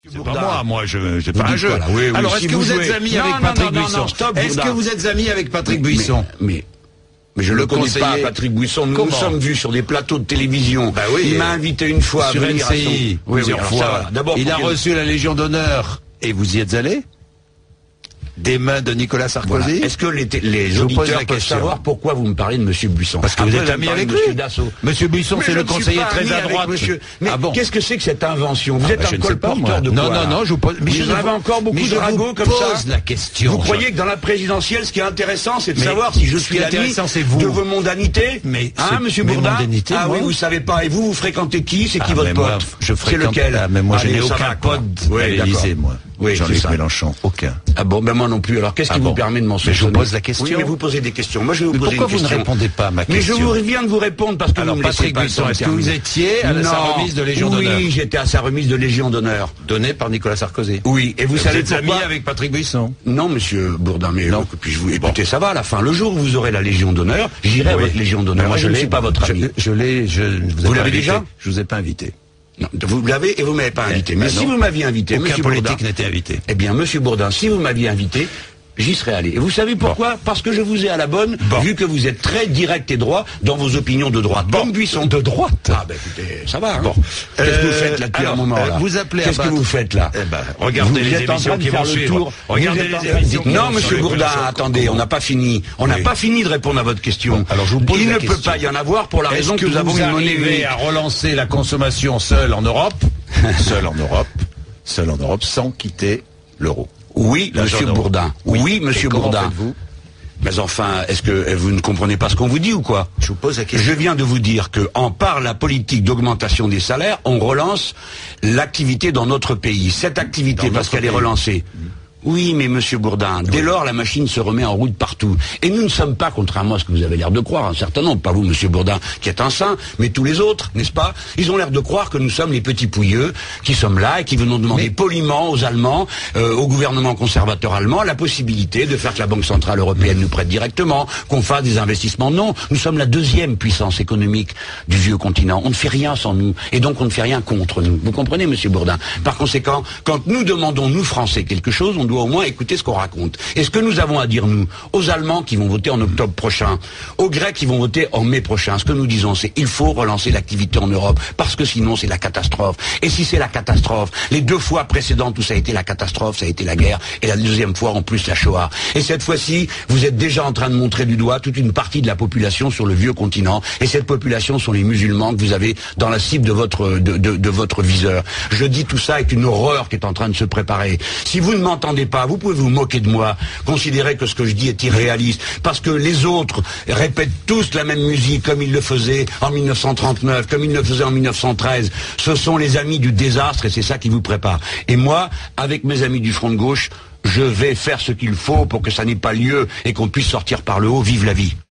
C'est pas moi, c'est pas un jeu. Voilà, oui, alors, si est-ce que vous êtes ami avec Patrick Buisson? Est-ce que vous êtes ami avec Patrick Buisson? Mais je le connais pas, Patrick Buisson. Nous nous sommes vus sur des plateaux de télévision. Bah oui, il m'a invité une fois sur à venir NCI, plusieurs fois. D'abord, il a reçu la Légion d'honneur. Et vous y êtes allé? Des mains de Nicolas Sarkozy. Voilà. Est-ce que les auditeurs peuvent savoir pourquoi vous me parlez de Monsieur Buisson? Parce que vous êtes ami avec lui. Monsieur Buisson, c'est le conseiller très à droite. Mais qu'est-ce que c'est que cette invention? Vous êtes un colporteur de quoi? Non, je vous pose. Mais vous avez encore beaucoup de ragots comme ça. Je pose la question. Vous croyez que dans la présidentielle, ce qui est intéressant, c'est de savoir si je suis l'ami de vos mondanités? Mais Monsieur Bourdin? Ah oui, vous savez pas. Et vous fréquentez qui? C'est qui votre pote? Je fréquente lequel? Mais moi, je n'ai aucun pote à l'Élysée, moi. Oui, Jean-Luc Mélenchon, aucun. Ah bon, ben moi non plus. Alors qu'est-ce qui vous permet de m'en soupçonner? Je vous pose la question. Oui, mais vous posez des questions. Moi, je vais vous poser une question. Pourquoi vous ne répondez pas à ma question? Mais je viens de vous répondre parce que vous me laissez pas le temps. Est-ce que vous étiez à sa remise de Légion d'honneur? Oui, j'étais à sa remise de Légion d'honneur. Donnée par Nicolas Sarkozy. Oui, et vous savez pourquoi? Vous êtes ami avec Patrick Buisson? Non, monsieur Bourdin, mais puis-je vous écoutez, ça va à la fin. Le jour où vous aurez la Légion d'honneur, j'irai à votre Légion d'honneur. Moi, je ne suis pas votre ami. Vous l'avez déjà? Je vous ai pas invité. Non, vous l'avez et vous m'avez pas invité. Mais si vous m'aviez invité, aucun politique n'était invité. Eh bien, monsieur Bourdin, si vous m'aviez invité, j'y serais allé. Et vous savez pourquoi? Parce que je vous ai à la bonne, vu que vous êtes très direct et droit dans vos opinions de droite. Comme Buisson. De droite? Ah ben écoutez, ça va. Bon. Qu'est-ce que vous faites là depuis un moment là? Vous appelez Qu'est-ce que vous faites là? Regardez les émissions qui vont suivre. Regardez les émissions. Non, monsieur Bourdin, attendez, on n'a pas fini. On n'a pas fini de répondre à votre question. Alors je vous pose Il la ne question. peut pas y en avoir pour la raison que nous avons une monnaie unique. À relancer la consommation seule en Europe, seule en Europe, sans quitter l'euro. Oui, monsieur Bourdin. Oui, monsieur Bourdin. Mais enfin, est-ce que vous ne comprenez pas ce qu'on vous dit ou quoi? Je vous pose la question. Je viens de vous dire que, par la politique d'augmentation des salaires, on relance l'activité dans notre pays. Cette activité, parce qu'elle est relancée. Oui, mais monsieur Bourdin, dès lors, la machine se remet en route partout. Et nous ne sommes pas, contrairement à ce que vous avez l'air de croire, un certain nombre, pas vous, monsieur Bourdin, qui êtes un saint, mais tous les autres, n'est-ce pas? Ils ont l'air de croire que nous sommes les petits pouilleux, qui sommes là et qui venons demander poliment aux Allemands, au gouvernement conservateur allemand, la possibilité de faire que la Banque Centrale Européenne nous prête directement, qu'on fasse des investissements. Non, nous sommes la deuxième puissance économique du vieux continent. On ne fait rien sans nous, et donc on ne fait rien contre nous. Vous comprenez, monsieur Bourdin? Par conséquent, quand nous demandons, nous Français, quelque chose, on doit au moins écouter ce qu'on raconte. Et ce que nous avons à dire, nous, aux Allemands qui vont voter en octobre prochain, aux Grecs qui vont voter en mai prochain, ce que nous disons, c'est il faut relancer l'activité en Europe, parce que sinon c'est la catastrophe. Et si c'est la catastrophe, les deux fois précédentes où ça a été la catastrophe, ça a été la guerre, et la deuxième fois en plus la Shoah. Et cette fois-ci, vous êtes déjà en train de montrer du doigt toute une partie de la population sur le vieux continent, et cette population sont les musulmans que vous avez dans la cible de votre viseur. Je dis tout ça avec une horreur qui est en train de se préparer. Si vous ne m'entendez pas, vous pouvez vous moquer de moi, considérer que ce que je dis est irréaliste, parce que les autres répètent tous la même musique comme ils le faisaient en 1939, comme ils le faisaient en 1913. Ce sont les amis du désastre et c'est ça qui vous prépare. Et moi, avec mes amis du Front de gauche, je vais faire ce qu'il faut pour que ça n'ait pas lieu et qu'on puisse sortir par le haut. Vive la vie!